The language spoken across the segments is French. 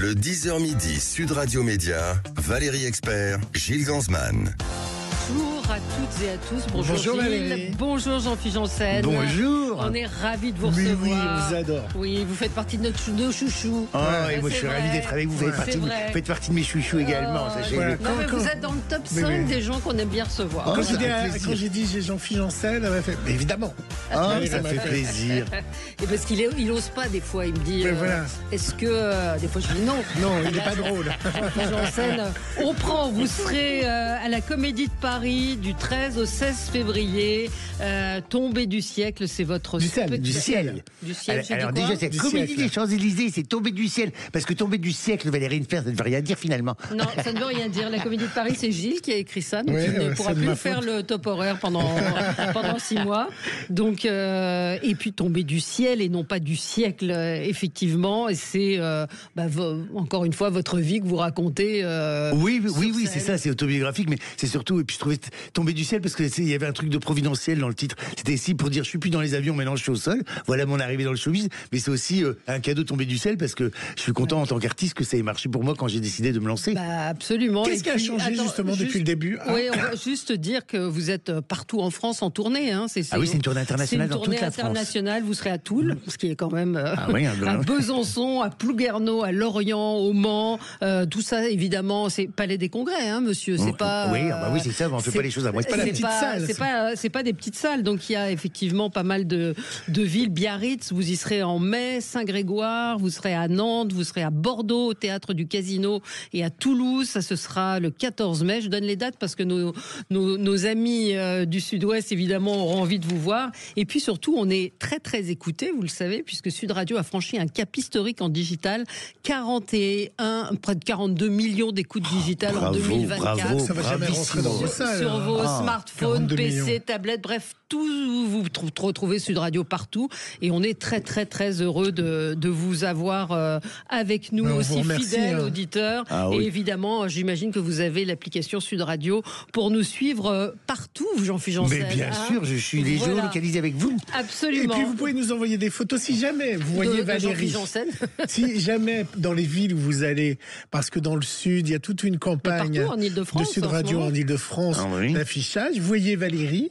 Le 10h midi, Sud Radio Média, Valérie Expert, Gilles Gansman. Bonjour à toutes et à tous. Bonjour Gilles. Valérie. Bonjour Jean-Philippe Janssen. Bonjour. On est ravis de vous Oui, recevoir. oui, on vous adore. Oui, vous faites partie de nos chouchous. Et moi je suis ravi d'être avec vous. Vous faites partie de mes chouchous également. Sachez. Voilà. Non, mais vous êtes dans le top 5 des gens qu'on aime bien recevoir. Quand j'ai dit j'ai Jean-Philippe Janssen, elle m'a fait mais évidemment. Ça fait plaisir. Et parce qu'il ose pas des fois, il me dit voilà. est-ce que des fois je dis non. Non, il n'est pas drôle. Jean-Philippe Janssen, on prend, vous serez à la Comédie de Paris du 13 au 16 février. Tombée du siècle, c'est votre du ciel. Du ciel, alors déjà, c'est Comédie des Champs-Élysées, c'est Tombée du ciel. Parce que Tombée du siècle, Valérie Expert, ça ne veut rien dire finalement. Non, ça ne veut rien dire. La Comédie de Paris, c'est Gilles qui a écrit ça. Donc oui, il ne pourra plus faire le top horaire pendant 6 mois. Donc, et puis Tombée du ciel et non pas du siècle, effectivement. Et c'est encore une fois votre vie que vous racontez. Oui, c'est ça, c'est autobiographique, mais c'est surtout, et puis je trouvais Tombée du ciel parce qu'il y avait un truc de providentiel dans le titre. C'était ici pour dire je suis plus dans les avions, maintenant je suis au sol. Voilà mon arrivée dans le showbiz. Mais c'est aussi un cadeau tombé du ciel parce que je suis content en tant qu'artiste que ça ait marché pour moi quand j'ai décidé de me lancer. Absolument. Qu'est-ce qui a changé justement depuis le début? Oui, on va juste dire que vous êtes partout en France en tournée. Hein. C'est une tournée internationale dans toute la France. C'est une tournée internationale. Vous serez à Toul, ce qui est quand même à Besançon, à Plouguerneau, à Lorient, au Mans. Tout ça, évidemment, c'est Palais des Congrès, hein, monsieur. C'est pas. Oui, c'est ça. On ne fait pas les choses à moi. C'est pas la petite salle. C'est pas des petites salles. Donc il y a effectivement pas mal de villes. Biarritz, vous y serez en mai. Saint-Grégoire, vous serez à Nantes, vous serez à Bordeaux, au théâtre du Casino, et à Toulouse. Ça, ce sera le 14 mai. Je donne les dates parce que nos amis du Sud-Ouest, évidemment, auront envie de vous voir. Et puis surtout, on est très très écoutés, vous le savez, puisque Sud Radio a franchi un cap historique en digital. Près de 42 millions d'écoutes digitales en 2024. Ça va jamais rentrer dans vos salles. Sur vos smartphones, PC, tablettes, bref, tout, vous retrouvez Sud Radio partout. Et on est très très très heureux de vous avoir avec nous, aussi fidèles auditeurs. Et évidemment, j'imagine que vous avez l'application Sud Radio pour nous suivre partout, Jean-Philippe Janssen. Mais bien sûr, je suis les jours localisés avec vous. Absolument. Et puis vous pouvez nous envoyer des photos si jamais vous voyez Valérie. Si jamais dans les villes où vous allez, parce que dans le Sud, il y a toute une campagne de Sud Radio en Ile-de-France, d'affichage. Vous voyez Valérie.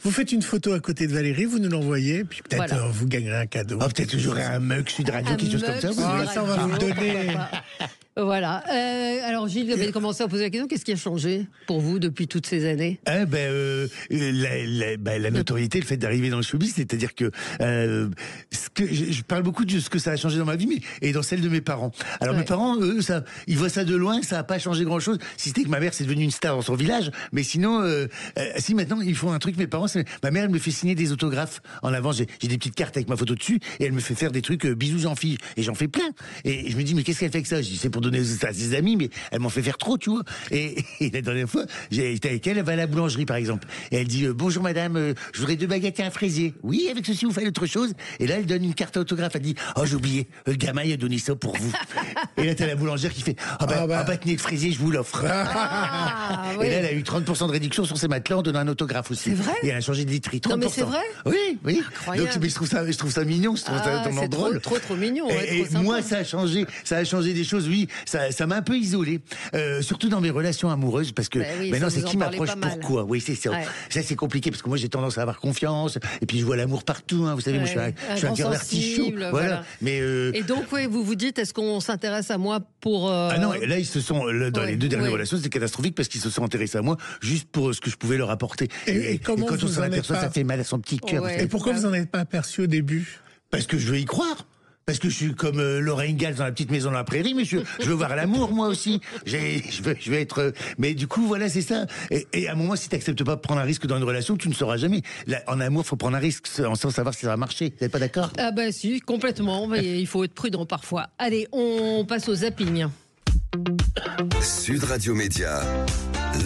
Vous faites une photo à côté de Valérie, vous nous l'envoyez, puis peut-être vous gagnerez un cadeau. Peut-être que j'aurai un mug Sud Radio, quelque chose comme ça. Ça, on va vous le donner. Voilà. Alors Gilles, vous avez commencé à poser la question. Qu'est-ce qui a changé pour vous depuis toutes ces années? La notoriété, le fait d'arriver dans le showbiz, c'est-à-dire que je parle beaucoup de ce que ça a changé dans ma vie, et dans celle de mes parents. Alors mes parents, eux, ils voient ça de loin, ça n'a pas changé grand-chose. Si c'était que ma mère c'est devenue une star dans son village, mais sinon, si maintenant ils font un truc, mes parents, ma mère elle me fait signer des autographes en avant. J'ai des petites cartes avec ma photo dessus, et elle me fait faire des trucs bisous Jean-Philippe, et j'en fais plein. Et je me dis mais qu'est-ce qu'elle fait avec ça? Je dis c'est pour donner ça à ses amis, mais elle m'en fait faire trop, tu vois. Et la dernière fois, j'étais avec elle va à la boulangerie par exemple, et elle dit bonjour madame, je voudrais 2 baguettes et un fraisier. Oui, avec ceci vous faites autre chose. Et là elle donne une carte autographe, elle dit oh j'ai oublié, le gamin il a donné ça pour vous. Et là t'as la boulangère qui fait tenez le fraisier, je vous l'offre. Et là elle a eu 30% de réduction sur ses matelas en donnant un autographe aussi. C'est vrai? Et elle a changé de literie, 30%. Non mais c'est vrai? Oui. Incroyable. Donc mais je trouve ça mignon, je trouve ça tellement drôle. Trop mignon. Et moi ça a changé des choses, oui. Ça m'a un peu isolé, surtout dans mes relations amoureuses, parce que maintenant c'est qui m'approche pourquoi. Oui, c'est ça. Ça c'est compliqué parce que moi j'ai tendance à avoir confiance, et puis je vois l'amour partout. Vous savez, moi je suis un cœur d'artichaut. Voilà. Mais et donc vous vous dites, est-ce qu'on s'intéresse à moi pour Ah non, là ils se sont dans les 2 dernières relations, c'était catastrophique parce qu'ils se sont intéressés à moi juste pour ce que je pouvais leur apporter. Et quand on s'en aperçoit, ça fait mal à son petit cœur. Et pourquoi vous en êtes pas aperçu au début? Parce que je veux y croire. Parce que je suis comme Laura Ingalls dans La Petite Maison dans la Prairie, mais je veux voir l'amour moi aussi. Je veux être. Mais du coup voilà, c'est ça. Et à un moment, si tu n'acceptes pas de prendre un risque dans une relation, tu ne sauras jamais. Là, en amour, faut prendre un risque sans savoir si ça va marcher. Vous n'êtes pas d'accord? Ah si, complètement. Mais il faut être prudent parfois. Allez, on passe au zapping. Sud Radio Média,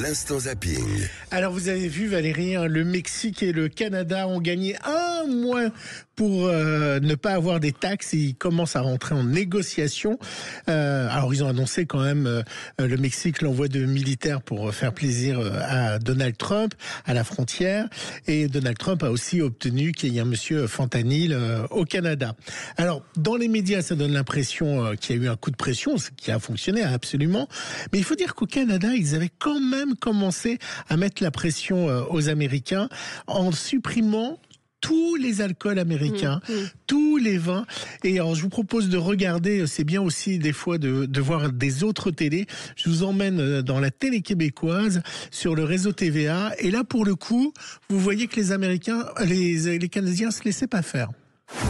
l'instant zapping. Alors vous avez vu Valérie, le Mexique et le Canada ont gagné 1 un mois pour ne pas avoir des taxes. Ils commencent à rentrer en négociation. Alors ils ont annoncé quand même le Mexique l'envoi de militaires pour faire plaisir à Donald Trump à la frontière. Et Donald Trump a aussi obtenu qu'il y ait un monsieur fentanyl au Canada. Alors dans les médias, ça donne l'impression qu'il y a eu un coup de pression, ce qui a fonctionné absolument. Mais il faut dire qu'au Canada, ils avaient quand même commencé à mettre la pression aux Américains en supprimant tous les alcools américains, tous les vins. Et alors, je vous propose de regarder, c'est bien aussi des fois de voir des autres télés. Je vous emmène dans la télé québécoise, sur le réseau TVA. Et là, pour le coup, vous voyez que les Américains, les Canadiens se laissaient pas faire.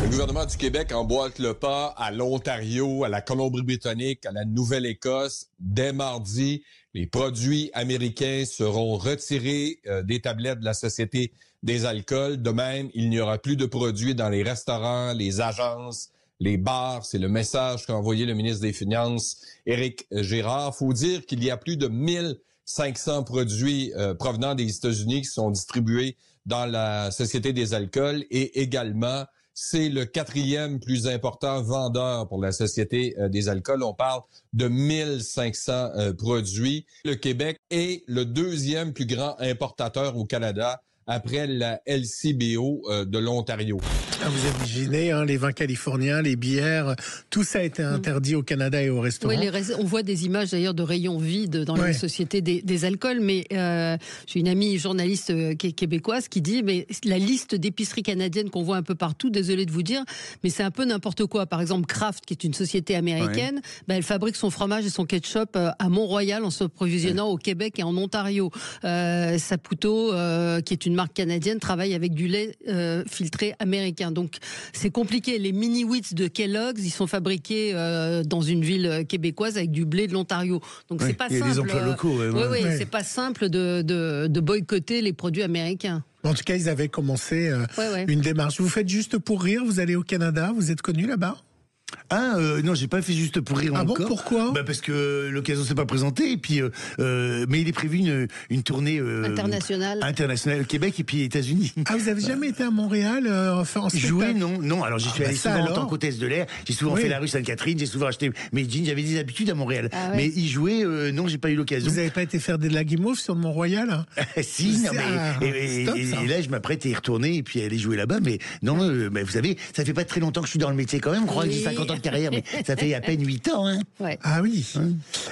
Le gouvernement du Québec emboîte le pas à l'Ontario, à la Colombie-Britannique, à la Nouvelle-Écosse. Dès mardi, les produits américains seront retirés des tablettes de la Société des alcools. De même, il n'y aura plus de produits dans les restaurants, les agences, les bars. C'est le message qu'a envoyé le ministre des Finances, Éric Girard. Faut dire qu'il y a plus de 1500 produits provenant des États-Unis qui sont distribués dans la Société des alcools et également c'est le 4e plus important vendeur pour la Société des alcools. On parle de 1500 produits. Le Québec est le 2e plus grand importateur au Canada après la LCBO de l'Ontario. Vous imaginez, les vins californiens, les bières, tout ça a été interdit au Canada et au restaurant. Oui, on voit des images d'ailleurs de rayons vides dans la Société des alcools, mais j'ai une amie journaliste québécoise qui dit, mais la liste d'épiceries canadiennes qu'on voit un peu partout, désolé de vous dire, mais c'est un peu n'importe quoi. Par exemple, Kraft, qui est une société américaine, elle fabrique son fromage et son ketchup à Mont-Royal en s'approvisionnant au Québec et en Ontario. Saputo, qui est une marque canadienne, travaille avec du lait filtré américain. Donc c'est compliqué. Les mini wheats de Kellogg's, ils sont fabriqués dans une ville québécoise avec du blé de l'Ontario. Donc c'est pas simple. Il y a des emplois locaux. C'est pas simple de boycotter les produits américains. En tout cas, ils avaient commencé une démarche. Vous faites juste pour rire, vous allez au Canada, vous êtes connu là-bas ? Non, j'ai pas fait juste pour rire encore. Ah bon, pourquoi ? Parce que l'occasion s'est pas présentée et puis mais il est prévu une tournée internationale au Québec et puis États-Unis. Ah, vous avez jamais été à Montréal en spectacle ? Jouer non, alors j'y suis allé souvent en tant qu'hôtesse de l'air, j'ai souvent fait la rue Sainte-Catherine, j'ai souvent acheté mes jeans, j'avais des habitudes à Montréal. Mais y jouer non, j'ai pas eu l'occasion. Vous avez pas été faire de la guimauve sur le Mont-Royal ? Si, non, mais et là je m'apprête à y retourner et puis aller jouer là-bas, mais non, mais vous savez, ça fait pas très longtemps que je suis dans le métier quand même, je crois que j'ai 50 ans de carrière, mais ça fait à peine 8 ans. Ah oui.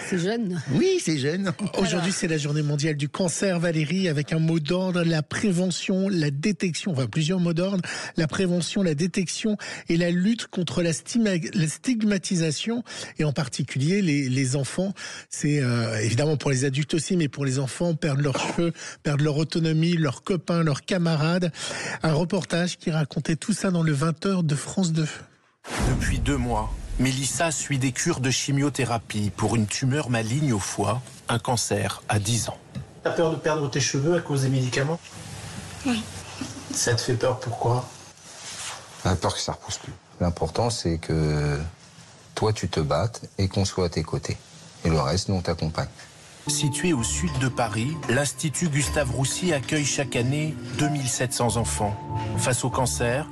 C'est jeune. Oui, c'est jeune. Aujourd'hui, c'est la journée mondiale du cancer, Valérie, avec un mot d'ordre, la prévention, la détection, enfin plusieurs mots d'ordre, la prévention, la détection et la lutte contre la stigmatisation, et en particulier les enfants. C'est évidemment pour les adultes aussi, mais pour les enfants, perdre leurs cheveux, perdre leur autonomie, leurs copains, leurs camarades. Un reportage qui racontait tout ça dans le 20h de France 2. Depuis 2 mois, Mélissa suit des cures de chimiothérapie pour une tumeur maligne au foie, un cancer à 10 ans. T'as peur de perdre tes cheveux à cause des médicaments ? Oui. Ça te fait peur, pourquoi ? J'ai peur que ça repousse plus. L'important, c'est que toi, tu te battes et qu'on soit à tes côtés. Et le reste, nous, on t'accompagne. Situé au sud de Paris, l'Institut Gustave Roussy accueille chaque année 2700 enfants. Face au cancer,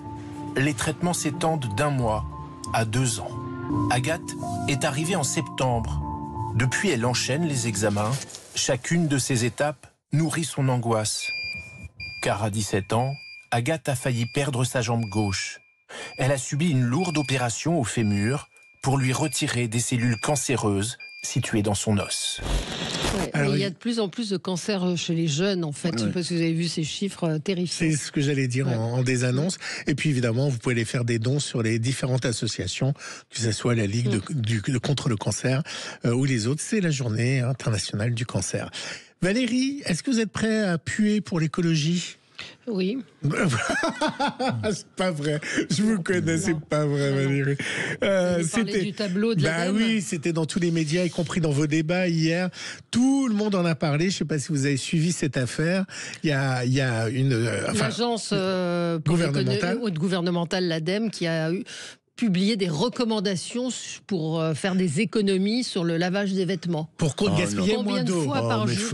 les traitements s'étendent d'1 mois à 2 ans. Agathe est arrivée en septembre. Depuis, elle enchaîne les examens. Chacune de ces étapes nourrit son angoisse. Car à 17 ans, Agathe a failli perdre sa jambe gauche. Elle a subi une lourde opération au fémur pour lui retirer des cellules cancéreuses situées dans son os. Alors, il y a de plus en plus de cancers chez les jeunes, en fait. Je ne sais pas si vous avez vu ces chiffres terrifiants. C'est ce que j'allais dire en des annonces. Et puis, évidemment, vous pouvez aller faire des dons sur les différentes associations, que ce soit la Ligue contre le cancer ou les autres. C'est la journée internationale du cancer. Valérie, est-ce que vous êtes prêt à puer pour l'écologie ? Oui. C'est pas vrai. Je vous connais, c'est pas vrai, Valérie. C'était du tableau de l'ADEME. Oui, c'était dans tous les médias, y compris dans vos débats hier. Tout le monde en a parlé. Je sais pas si vous avez suivi cette affaire. Il y a une l'agence gouvernementale, l'ADEME, qui a eu publier des recommandations pour faire des économies sur le lavage des vêtements. Pour gaspiller moins d'eau.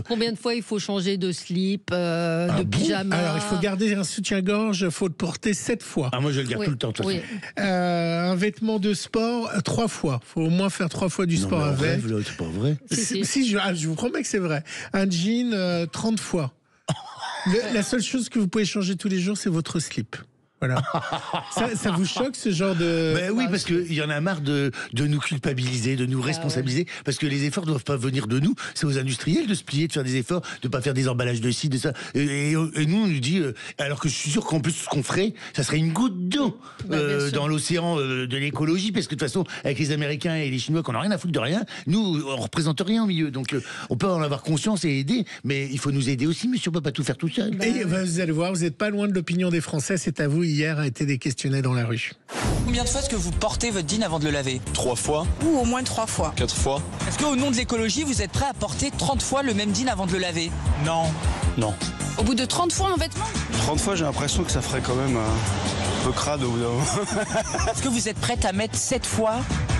Combien de fois il faut changer de slip, de pyjama? Alors, il faut garder un soutien-gorge, il faut le porter 7 fois. Ah, moi, je le garde tout le temps. Oui. Un vêtement de sport, 3 fois. Il faut au moins faire 3 fois du sport avec. C'est pas vrai. Si, je vous promets que c'est vrai. Un jean, 30 fois. La seule chose que vous pouvez changer tous les jours, c'est votre slip. Voilà. Ça vous choque ce genre de... Ben oui, parce qu'il y en a marre de nous culpabiliser, de nous responsabiliser, parce que les efforts ne doivent pas venir de nous, c'est aux industriels de se plier, de faire des efforts, de pas faire des emballages de ci, de ça. Et nous, on nous dit, alors que je suis sûr qu'en plus, ce qu'on ferait, ça serait une goutte d'eau dans l'océan de l'écologie, parce que de toute façon, avec les Américains et les Chinois, qu'on n'a rien à foutre de rien, nous, on représente rien au milieu. Donc, on peut en avoir conscience et aider, mais il faut nous aider aussi, monsieur, on peut pas tout faire tout seul. Et vous allez voir, vous n'êtes pas loin de l'opinion des Français, c'est à vous. Hier a été des questionnés dans la rue. Combien de fois est-ce que vous portez votre jean avant de le laver? 3 fois. Ou au moins 3 fois. 4 fois. Est-ce qu'au nom de l'écologie, vous êtes prêt à porter 30 fois le même jean avant de le laver? Non. Non. Au bout de 30 fois un vêtement? 30 fois, j'ai l'impression que ça ferait quand même un peu crade au bout d'un moment. Est-ce que vous êtes prête à mettre 7 fois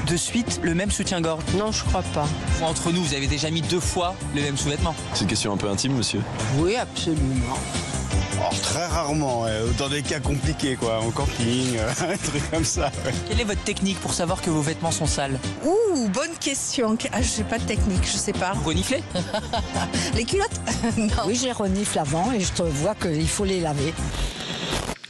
de suite le même soutien-gorge? Non, je crois pas. Entre nous, vous avez déjà mis 2 fois le même sous-vêtement? C'est une question un peu intime, monsieur. Oui, absolument. Oh, très rarement, dans des cas compliqués, quoi, en camping, un truc comme ça. Ouais. Quelle est votre technique pour savoir que vos vêtements sont sales? Ouh, bonne question. Je sais pas de technique, je sais pas. Vous reniflez? Les culottes? Non. Oui, je les renifle avant et je te vois qu'il faut les laver.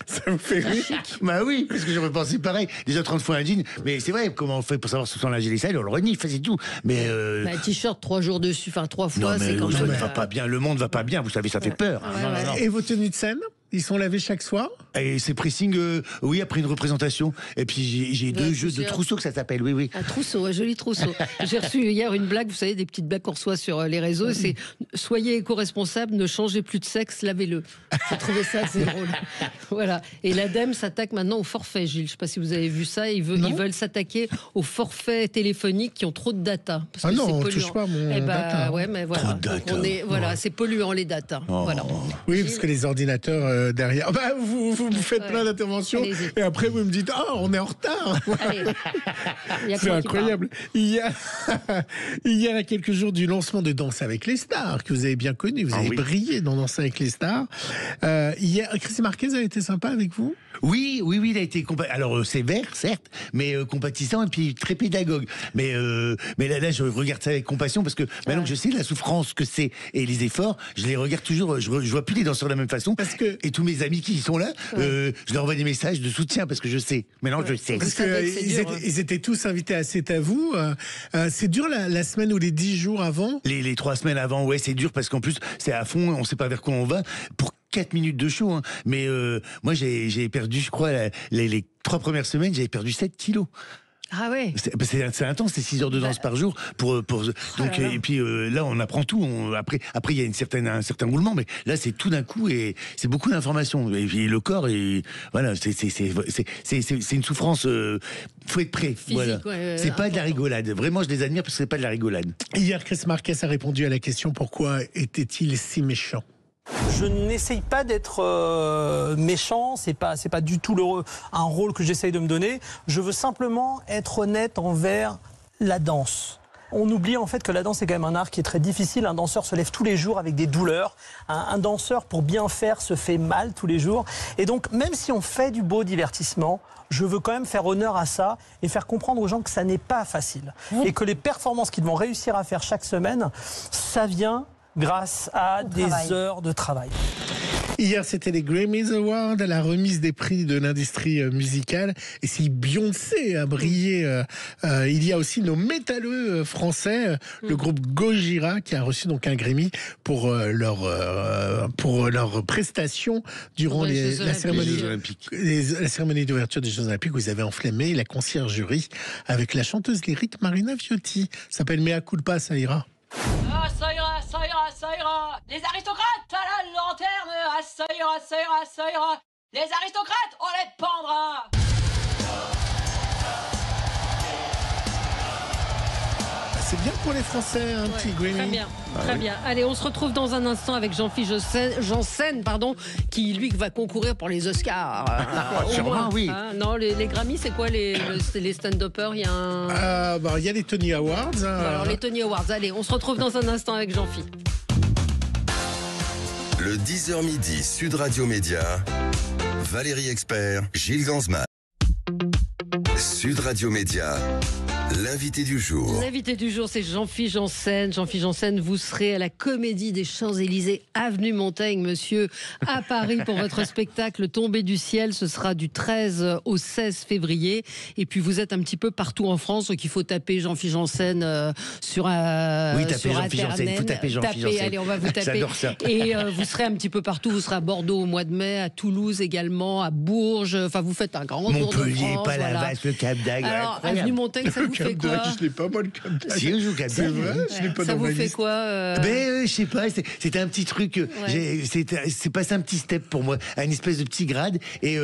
Ça vous fait rire? Bah oui, parce que j'aurais pensé pareil. Déjà 30 fois un jean, mais c'est vrai, comment on fait pour savoir si on lave les salles, on le renifle, c'est tout. Mais un t-shirt 3 jours dessus, enfin 3 fois, c'est quand même... même... va pas bien, le monde va pas bien, vous savez, ça fait peur. Ouais. Et vos tenues de scène? Ils sont lavés chaque soir? Et c'est pressing, oui, après une représentation. Et puis j'ai 2 jeux de trousseau que ça s'appelle, oui. Un trousseau, un joli trousseau. J'ai reçu hier une blague, vous savez, des petites blagues qu'on reçoit sur les réseaux, c'est « Soyez éco-responsable, ne changez plus de sexe, lavez-le ». J'ai trouvé ça assez drôle. Voilà. Et l'ADEME s'attaque maintenant au forfait, Gilles. Je ne sais pas si vous avez vu ça. Ils veulent s'attaquer aux forfaits téléphoniques qui ont trop de data. Parce que non, on ne touche pas mon data. Ouais, mais voilà. Trop de data. C'est polluant, les data. Voilà. Oui, parce que les ordinateurs derrière... Bah, vous faites plein d'interventions et après vous me dites « Ah, on est en retard !» C'est incroyable. Il y a quelques jours du lancement de Danse avec les stars, que vous avez bien connu. Vous avez brillé dans Danse avec les stars. Chris Marquez a été sympa avec vous? Oui, il a été alors sévère, certes, mais compatissant et puis très pédagogue. Mais là, je regarde ça avec compassion parce que maintenant que je sais la souffrance que c'est et les efforts, je les regarde toujours. Je vois plus les danseurs de la même façon. Et tous mes amis qui sont là, je leur envoie des messages de soutien parce que je sais. Maintenant, je sais. Parce qu'ils étaient tous invités à C'est à vous. C'est dur la semaine ou les 10 jours avant? Les 3 semaines avant, ouais, c'est dur parce qu'en plus, c'est à fond, on sait pas vers quoi on va. Pour 4 minutes de show, hein. Mais moi, j'ai perdu, je crois, les 3 premières semaines, j'avais perdu 7 kilos. Ah ouais. C'est intense, c'est 6 heures de danse par jour donc et puis là on apprend tout. Après il y a un certain roulement, mais là c'est tout d'un coup et c'est beaucoup d'informations. Et puis le corps et voilà, c'est une souffrance. Faut être prêt. Physique, voilà. C'est pas de la rigolade. Vraiment, je les admire parce que c'est pas de la rigolade. Hier, Chris Marquez a répondu à la question pourquoi était-il si méchant? Je n'essaye pas d'être méchant, c'est pas du tout un rôle que j'essaye de me donner. Je veux simplement être honnête envers la danse. On oublie en fait que la danse est quand même un art qui est très difficile. Un danseur se lève tous les jours avec des douleurs. Un danseur, pour bien faire, se fait mal tous les jours. Et donc, même si on fait du beau divertissement, je veux quand même faire honneur à ça et faire comprendre aux gens que ça n'est pas facile. Et que les performances qu'ils vont réussir à faire chaque semaine, ça vient grâce à des heures de travail. Hier, c'était les Grammys Awards, la remise des prix de l'industrie musicale. Et si Beyoncé a brillé, il y a aussi nos métalleux français, le groupe Gojira, qui a reçu donc un Grammy pour leur prestation durant la cérémonie d'ouverture des Jeux Olympiques, où ils avaient enflammé la conciergerie avec la chanteuse lyrique Marina Viotti. Ça s'appelle Mea Culpa, ça ira. Ah, ça ira, ça ira, ça ira. Les aristocrates à la lanterne. Ah, ça ira, ça ira, ça ira. Les aristocrates, on les pendra. C'est bien pour les Français, un petit Grammy. Très bien, très bien. Allez, on se retrouve dans un instant avec Jean-Philippe Janssen, qui lui va concourir pour les Oscars. Sûrement, oui. Non, les Grammys, c'est quoi les stand-uppers? Il y a il y a les Tony Awards. Alors les Tony Awards. Allez, on se retrouve dans un instant avec Jean-Philippe. Le 10h midi, Sud Radio Média, Valérie Expert, Gilles Gansman. Sud Radio Média, l'invité du jour. L'invité du jour, c'est Jean-Philippe Janssen. Jean-Philippe Janssen, vous serez à la Comédie des Champs-Élysées, avenue Montaigne, monsieur, à Paris pour votre spectacle Tombé du ciel. Ce sera du 13 au 16 février. Et puis vous êtes un petit peu partout en France, donc il faut taper Jean-Philippe Janssen sur Jean-Philippe Janssen. Il faut taper Jean-Philippe Janssen. Allez, on va vous taper. J'adore ça. Et vous serez un petit peu partout. Vous serez à Bordeaux au mois de mai, à Toulouse également, à Bourges. Enfin, vous faites un grand tour de Montpellier, France. Palavas, le Cap d'Agde. Alors, avenue Montaigne, ça vous fait quoi? Je l'ai pas, moi, le Cap d'Agde. Si, je joue Cap d'Agde. C'est vrai, je l'ai pas ça dans vous ma fait liste. quoi je sais pas, c'était un petit truc. C'est passé un petit step pour moi, à une espèce de petit grade, et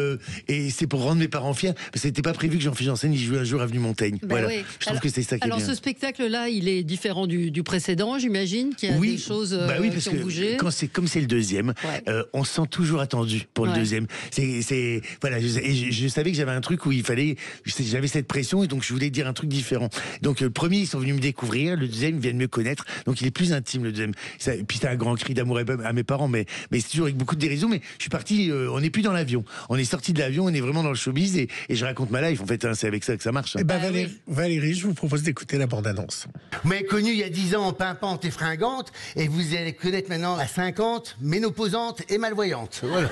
c'est pour rendre mes parents fiers, parce que c'était pas prévu que Jean-Philippe Janssen il joue un jour avenue Montaigne. Voilà. Oui. Je trouve que c'est ça qui est bien. Alors ce spectacle-là, il est différent du précédent, j'imagine, qu'il y a des choses parce qui ont bougé. Comme c'est le deuxième, on se sent toujours attendu pour le deuxième. Voilà, je savais que j'avais un truc où j'avais cette pression, et donc je voulais dire un truc différent. Donc le premier, ils sont venus me découvrir, le deuxième, ils viennent me connaître, donc il est plus intime le deuxième. Puis c'est un grand cri d'amour à mes parents, mais c'est toujours avec beaucoup de dérision. Mais je suis parti, on n'est plus dans l'avion, on est sorti de l'avion, on est vraiment dans le showbiz, et je raconte ma life. En fait, c'est avec ça que ça marche. Valérie, je vous propose d'écouter la bande-annonce. Vous m'avez connue il y a 10 ans en pimpante et fringante, et vous allez connaître maintenant à 50, ménopausante et malvoyante. Voilà.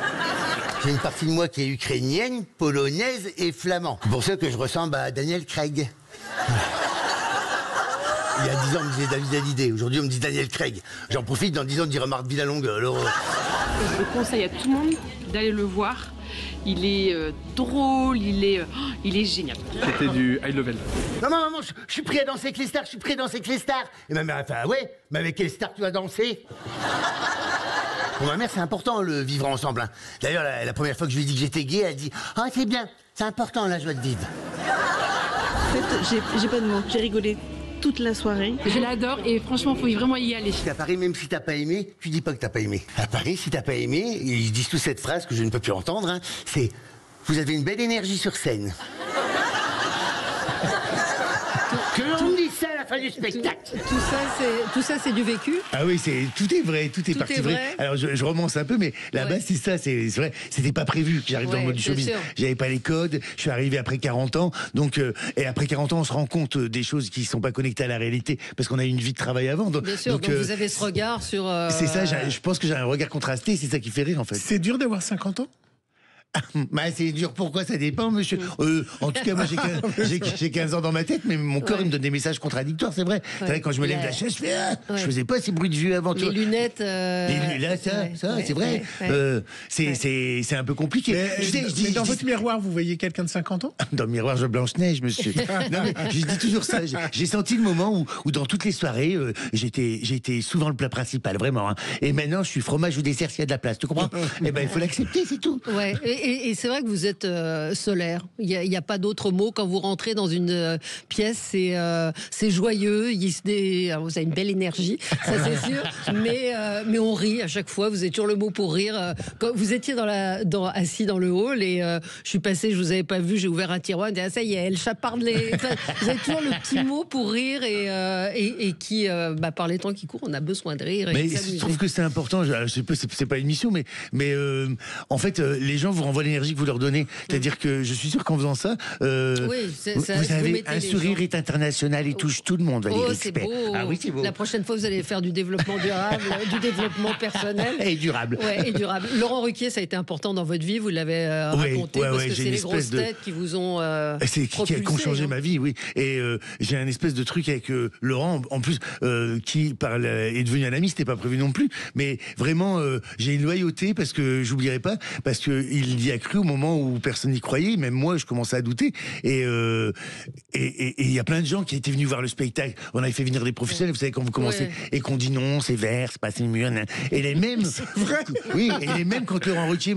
J'ai une partie de moi qui est ukrainienne, polonaise et flamand. C'est pour ça que je ressemble à Daniel Craig. Il y a 10 ans, on me disait David Hallyday. Aujourd'hui, on me dit Daniel Craig. J'en profite, dans 10 ans, on me dira Marc Villalongue. Alors... Je conseille à tout le monde d'aller le voir. Il est drôle, il est génial. C'était du high level. Non, maman, je suis prêt à danser avec les stars, je suis prêt à danser avec les stars. Et ma mère a fait, ah ouais, mais avec quelles stars tu vas danser? Pour ma mère, c'est important, le vivre ensemble. Hein. D'ailleurs, la première fois que je lui ai dit que j'étais gay, elle dit, ah, c'est bien, c'est important, la joie de vivre. En fait, j'ai pas de mots, j'ai rigolé toute la soirée. Je l'adore et franchement, faut vraiment y aller. À Paris, même si t'as pas aimé, tu dis pas que t'as pas aimé. À Paris, si t'as pas aimé, ils disent tous cette phrase que je ne peux plus entendre, hein, c'est « Vous avez une belle énergie sur scène ». Que l'on me dise ça à la fin du spectacle. Tout ça, c'est du vécu. Ah oui, tout est vrai, tout est parti vrai. Alors je romance un peu, mais là-bas, c'est ça, c'est vrai. C'était pas prévu que j'arrive dans le mode du showbiz. J'avais pas les codes. Je suis arrivé après 40 ans, donc et après 40 ans, on se rend compte des choses qui sont pas connectées à la réalité, parce qu'on a eu une vie de travail avant. Bien sûr. Donc vous avez ce regard sur. C'est ça. Je pense que j'ai un regard contrasté. C'est ça qui fait rire, en fait. C'est dur d'avoir 50 ans. C'est dur, pourquoi? Ça dépend, monsieur. En tout cas, moi, j'ai 15 ans dans ma tête, mais mon corps, il me donne des messages contradictoires, c'est vrai. C'est vrai, quand je me lève de la chaise, je faisais pas ces bruits de vieux avant. Les lunettes. Les lunettes, c'est vrai. C'est un peu compliqué. Mais dans votre miroir, vous voyez quelqu'un de 50 ans? Dans le miroir, je Blanche-Neige, monsieur. Non, mais je dis toujours ça. J'ai senti le moment où dans toutes les soirées, j'étais souvent le plat principal, vraiment. Hein. Et maintenant, je suis fromage ou dessert s'il y a de la place, tu comprends? Eh ben, il faut l'accepter, c'est tout. Ouais. Et c'est vrai que vous êtes solaire. Il y a pas d'autre mot quand vous rentrez dans une pièce. C'est joyeux. Alors vous avez une belle énergie, ça c'est sûr. Mais on rit à chaque fois. Vous êtes toujours le mot pour rire. Quand vous étiez assis dans le hall et je suis passée, je vous avais pas vu, j'ai ouvert un tiroir. Et ça y est, elle chaparde les. Vous avez toujours le petit mot pour rire et qui, par les temps qui courent, on a besoin de rire. Mais je trouve que c'est important. Je sais pas, c'est pas une mission, mais en fait, les gens vous renvoient l'énergie que vous leur donnez. C'est-à-dire que je suis sûr qu'en faisant ça, vous avez un sourire est international et touche tout le monde. C'est beau. Ah oui, c'est beau. La prochaine fois, vous allez faire du développement durable, du développement personnel. Et durable. Ouais, et durable. Laurent Ruquier, ça a été important dans votre vie, vous l'avez raconté, parce que c'est les grosses têtes qui vous ont qui ont changé ma vie, oui. Et j'ai un espèce de truc avec Laurent, en plus, qui est devenu un ami, c'était pas prévu non plus, mais vraiment, j'ai une loyauté, parce que j'oublierai pas, parce que il y a cru au moment où personne n'y croyait, même moi je commençais à douter, et il y a plein de gens qui étaient venus voir le spectacle. On avait fait venir des professionnels, vous savez, quand vous commencez et qu'on dit non, c'est vert, c'est pas assez mûr, et les mêmes, oui, et les mêmes quand Laurent Ruquier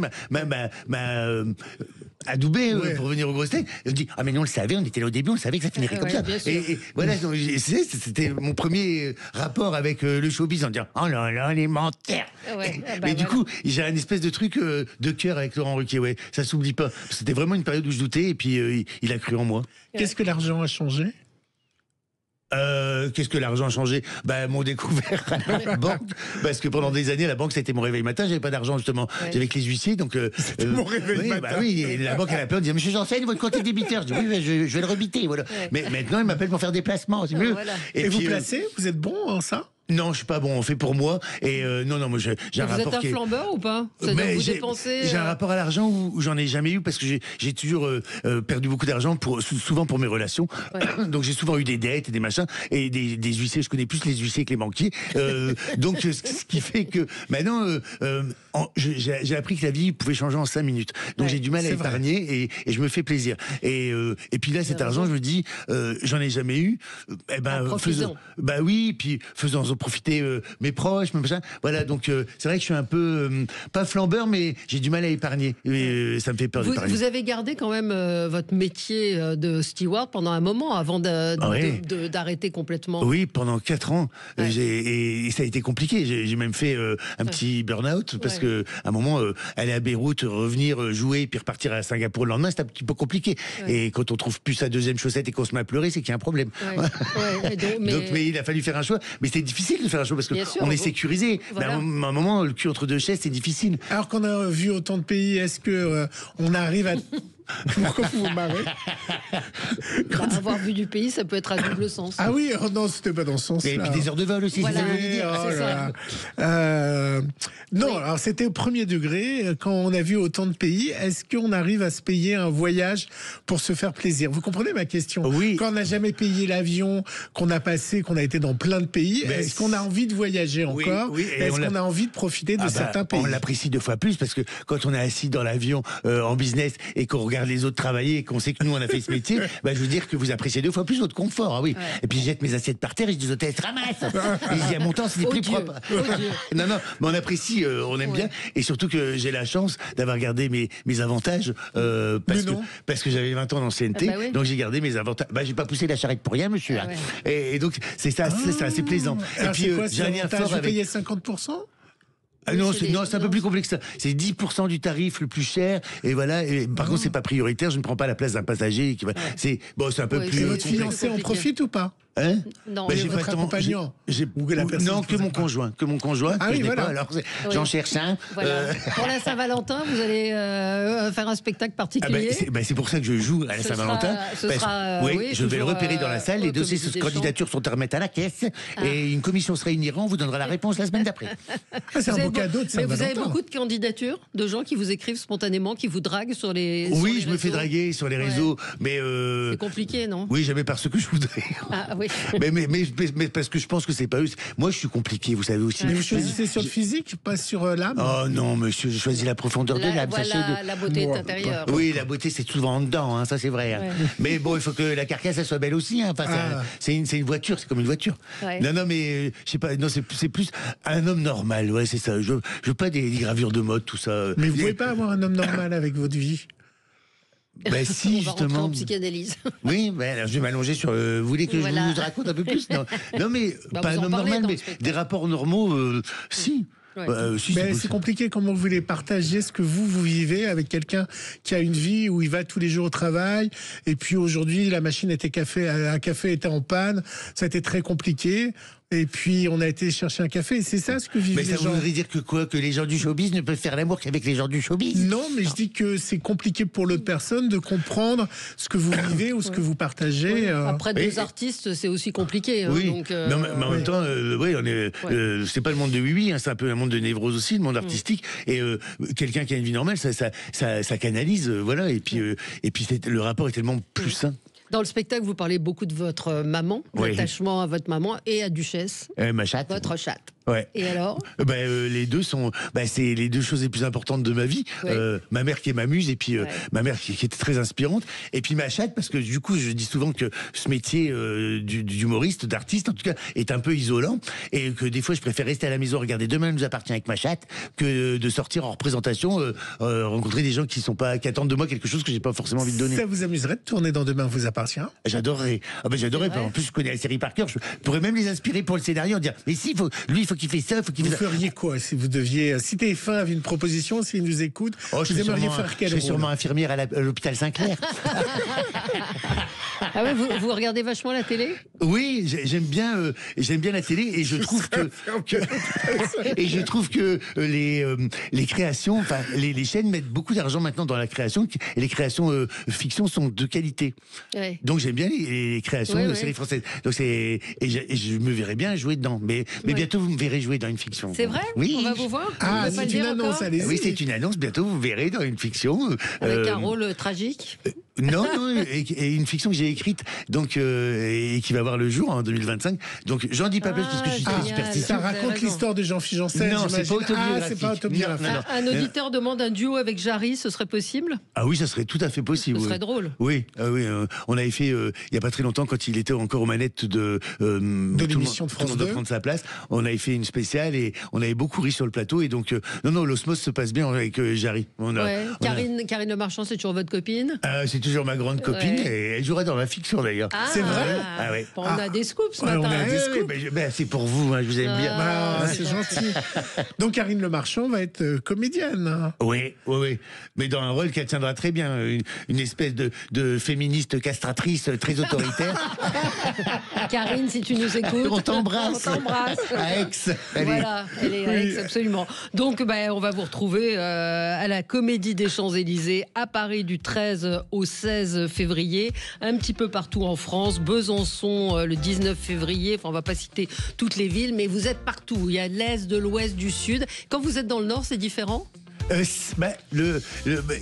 adoubé pour venir aux grosses têtes. Je dis, ah mais nous on le savait, on était là au début, on savait que ça finirait comme ça. Et voilà, c'était mon premier rapport avec le showbiz en disant, oh là là, les menteurs. Mais du coup, j'ai un espèce de truc de cœur avec Laurent Ruquier, ça s'oublie pas. C'était vraiment une période où je doutais et puis il a cru en moi. Qu'est-ce que l'argent a changé ? Qu'est-ce que l'argent a changé ? M'ont découvert à la banque, parce que pendant des années, la banque c'était mon réveil matin, j'avais pas d'argent justement, j'avais que les huissiers, donc c'était mon réveil matin. Et la banque elle appelait, on disait Monsieur Janssen, votre compte est débiteur. Je dis oui, je vais le rebiter, voilà. Mais maintenant, il m'appelle pour faire des placements, c'est mieux. Et puis, vous placez ? Vous êtes bon en ça ? Non, je suis pas bon, on fait pour moi. Et non, moi j'ai un rapport. Vous êtes un flambeur ou pas ? Vous dépensez. J'ai un rapport à l'argent où j'en ai jamais eu parce que j'ai toujours perdu beaucoup d'argent souvent pour mes relations. Donc j'ai souvent eu des dettes et des machins et des huissiers. Je connais plus les huissiers que les banquiers. Donc ce qui fait que maintenant j'ai appris que la vie pouvait changer en 5 minutes. Donc j'ai du mal à épargner et je me fais plaisir. Et puis là cet argent, je me dis j'en ai jamais eu. Faisons. Oui, puis faisons profiter mes proches, voilà. Donc c'est vrai que je suis un peu pas flambeur, mais j'ai du mal à épargner. Et ça me fait peur d'épargner. Vous avez gardé quand même votre métier de steward pendant un moment avant d'arrêter complètement. Oui, pendant 4 ans. Et ça a été compliqué. J'ai même fait un petit burn-out parce que à un moment aller à Beyrouth, revenir jouer, puis repartir à Singapour le lendemain, c'est un petit peu compliqué. Et quand on trouve plus sa deuxième chaussette et qu'on se met à pleurer, c'est qu'il y a un problème. Mais il a fallu faire un choix. Mais c'était difficile de faire un choix parce qu'on est sécurisé. Voilà. À un moment, le cul entre deux chaises, c'est difficile. Alors qu'on a vu autant de pays, est-ce que on arrive à... Pourquoi vous vous marrez ? Avoir vu du pays, ça peut être à double sens. Ah oui, non, c'était pas dans ce sens-là. Et puis des heures de vol aussi. Voilà, non, alors c'était au premier degré. Quand on a vu autant de pays, est-ce qu'on arrive à se payer un voyage pour se faire plaisir ? Vous comprenez ma question ? Oui. Quand on n'a jamais payé l'avion, qu'on a été dans plein de pays, est-ce qu'on a envie de voyager encore ? Est-ce qu'on a envie de profiter de certains pays ? On l'apprécie 2 fois plus parce que quand on est assis dans l'avion en business et qu'on regarde les autres travailler et qu'on sait que nous on a fait ce métier, je veux dire que vous appréciez 2 fois plus votre confort. Et puis je jette mes assiettes par terre et je dis aux hôtesses ramasse. Et je dis à mon temps c'est plus propre. Non, mais on apprécie, on aime bien, et surtout que j'ai la chance d'avoir gardé mes avantages parce que j'avais 20 ans d'ancienneté, donc j'ai gardé mes avantages. J'ai pas poussé la charrette pour rien, monsieur. Et donc c'est ça, c'est assez plaisant. Et puis j'ai un lien fort avec. Vous payez 50%. Non, c'est un peu plus complexe que ça. C'est 10% du tarif le plus cher, et voilà. Et par contre, c'est pas prioritaire. Je ne prends pas la place d'un passager. C'est un peu plus. Et votre fiancé en profite ou pas ? Non, j'ai votre accompagnant. Non, que mon conjoint. Ah oui, voilà. Alors, j'en cherche un. Voilà. Pour la Saint-Valentin, vous allez faire un spectacle particulier. C'est pour ça que je joue à la Saint-Valentin. Je vais le repérer dans la salle. Les dossiers de candidature sont à remettre à la caisse. Et une commission se réunira. On vous donnera la réponse la semaine d'après. C'est un beau cadeau de Saint-Valentin. Mais vous avez beaucoup de candidatures, de gens qui vous écrivent spontanément, qui vous draguent sur les. Oui, je me fais draguer sur les réseaux, mais. C'est compliqué, non ? Oui, jamais parce que je voudrais. Ah oui. Mais parce que je pense que c'est pas eux. Moi, je suis compliqué, vous savez aussi. Mais vous choisissez sur le physique, pas sur l'âme ? Oh non, monsieur, je choisis la profondeur de l'âme. Voilà, la beauté est intérieure. Oui, la beauté, c'est souvent en dedans, ça c'est vrai. Mais bon, il faut que la carcasse, elle soit belle aussi. C'est une voiture, c'est comme une voiture. Non, mais je sais pas, non, c'est plus un homme normal, c'est ça. Je veux pas des gravures de mode, tout ça. Mais vous pouvez pas avoir un homme normal avec votre vie ? Si, justement. En psychanalyse. Oui, alors je vais m'allonger sur. Vous voulez que je vous raconte un peu plus ? Non, mais pas un homme normal, mais des rapports normaux, si. C'est compliqué. Comment vous voulez partager ce que vous vivez avec quelqu'un qui a une vie où il va tous les jours au travail, et puis aujourd'hui la machine à café était en panne, ça a été très compliqué. Et puis on a été chercher un café. C'est ça ce que vivent les gens. Mais ça voudrait dire que quoi ? Que les gens du showbiz ne peuvent faire l'amour qu'avec les gens du showbiz ? Non, mais je dis que c'est compliqué pour l'autre personne de comprendre ce que vous vivez ou ce que vous partagez. Après, deux artistes, c'est aussi compliqué. Donc, mais en même temps, c'est pas le monde de oui, c'est un peu un monde de névrose aussi, le monde artistique. Et quelqu'un qui a une vie normale, ça canalise, voilà. Et puis le rapport est tellement plus sain. Dans le spectacle, vous parlez beaucoup de votre maman, l'attachement à votre maman et à Duchesse. Ma chatte. Votre chatte. Ouais. Et alors les deux sont, c'est les deux choses les plus importantes de ma vie. Ma mère qui est ma muse et puis ma mère qui était très inspirante. Et puis ma chatte, parce que du coup, je dis souvent que ce métier d'humoriste, d'artiste en tout cas, est un peu isolant et que des fois, je préfère rester à la maison, regarder Demain nous appartient avec ma chatte, que de sortir en représentation, rencontrer des gens qui attendent de moi quelque chose que j'ai pas forcément envie de donner. Ça vous amuserait de tourner dans Demain vous appartient? J'adorerais. J'adorerais. En plus, je connais la série par cœur. Je pourrais même les inspirer pour le scénario, en dire mais si, il faut qu'il fait ça, faut qu'il Vous fasse ça. feriez quoi si vous deviez, si TF1 avait une proposition, s'il nous écoute, vous aimeriez faire quel rôle? Je serais sûrement infirmière à l'hôpital Saint-Clair. Ah ouais, vous regardez vachement la télé? Oui, j'aime bien la télé et je trouve que les créations, enfin les chaînes mettent beaucoup d'argent maintenant dans la création et les créations fiction sont de qualité. Ouais. Donc j'aime bien les créations de séries françaises. Donc je me verrais bien jouer dedans. Mais bientôt vous me verrez jouer dans une fiction. C'est vrai? Oui. On va vous voir. Ah, c'est une annonce. Allez-y. Oui, c'est une annonce. Bientôt vous verrez dans une fiction. Avec un rôle tragique. Non, et une fiction que j'ai écrite, donc et qui va voir le jour en 2025. Donc j'en dis pas plus parce que je suis très superstitieux. Ça raconte l'histoire de Jean-Philippe Janssen. Non, c'est pas autobiographique. C'est pas autobiographique. Un auditeur demande un duo avec Jarry, ce serait possible? Ah oui, ça serait tout à fait possible. Ce serait drôle. Oui, on avait fait il y a pas très longtemps quand il était encore aux manettes de l'émission de France 2. Tout le monde doit prendre sa place. On avait fait une spéciale et on avait beaucoup ri sur le plateau et donc non, l'osmose se passe bien avec Jarry. Karine Le Marchand, c'est toujours votre copine? C'est toujours ma grande copine et elle jouera dans ma fiction d'ailleurs. Ah, c'est vrai? Ah ouais. On a des scoops ce matin. On a des scoops. C'est pour vous, je vous aime bien. C'est gentil. Donc Karine Le Marchand va être comédienne. Oui. Mais dans un rôle qu'elle tiendra très bien, une espèce de féministe castratrice très autoritaire. Karine, si tu nous écoutes, on t'embrasse. À Aix. Voilà, elle est à Aix, absolument. Donc, on va vous retrouver à la Comédie des Champs-Élysées à Paris du 13 au 16 février, un petit peu partout en France, Besançon le 19 février, enfin on va pas citer toutes les villes, mais vous êtes partout, il y a l'Est, de l'Ouest, du Sud. Quand vous êtes dans le Nord, c'est différent? Je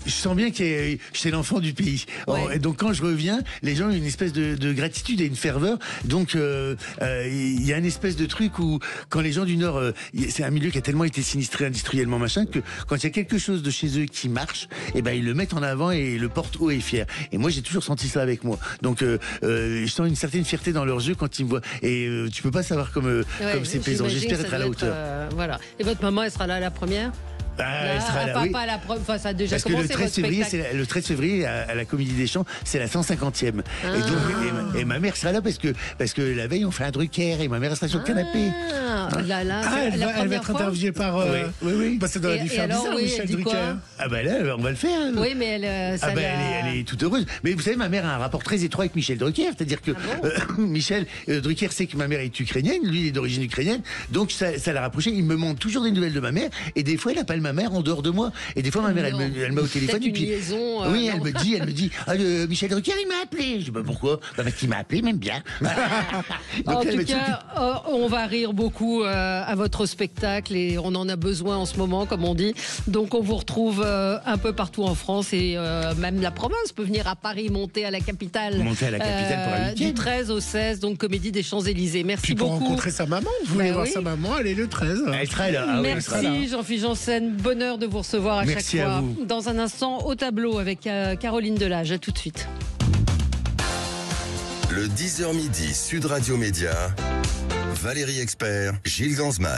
sens bien que c'est l'enfant du pays. Et donc quand je reviens, les gens ont une espèce de gratitude et une ferveur. Donc il y a une espèce de truc où quand les gens du Nord, c'est un milieu qui a tellement été sinistré industriellement que quand il y a quelque chose de chez eux qui marche, ils le mettent en avant et le portent haut et fier. Et moi j'ai toujours senti ça avec moi. Donc je sens une certaine fierté dans leurs yeux quand ils me voient. Et tu peux pas savoir comme c'est plaisant. J'espère être à la hauteur. Voilà. Et votre maman, elle sera là à la première? Elle sera là, oui. Pas la preuve, ça a déjà parce commencé. Que le 13 février à la Comédie des Champs, c'est la 150e. Et ma mère sera là parce que la veille on fait un Drucker et ma mère sera sur le canapé. Elle va être interviewée par. Oui. Ça doit lui faire bizarre, Michel Drucker. Là, on va le faire. Oui, mais elle est toute heureuse. Mais vous savez, ma mère a un rapport très étroit avec Michel Drucker, c'est-à-dire que Michel Drucker sait que ma mère est ukrainienne, lui il est d'origine ukrainienne, donc ça l'a rapproché. Il me montre toujours des nouvelles de ma mère et des fois il appelle ma mère en dehors de moi. Et des fois, ma mère, elle m'a au téléphone. Et puis, liaison, elle me dit, Michel Drucker, il m'a appelé. Je dis, pourquoi? Parce qu'il m'a appelé, même bien. Donc, en tout cas, on va rire beaucoup à votre spectacle et on en a besoin en ce moment, comme on dit. Donc, on vous retrouve un peu partout en France et même la province peut venir à Paris, monter à la capitale. Monter à la capitale pour un week-end. Du 13 au 16, donc Comédie des Champs-Élysées. Merci beaucoup. Pour rencontrer sa maman, vous voulez voir sa maman, elle est le 13. Elle sera là. Merci Jean-Philippe Janssen. Bonheur de vous recevoir à chaque fois. Dans un instant, au tableau avec Caroline Delage. À tout de suite. Le 10h midi, Sud Radio Média, Valérie Expert, Gilles Gansman.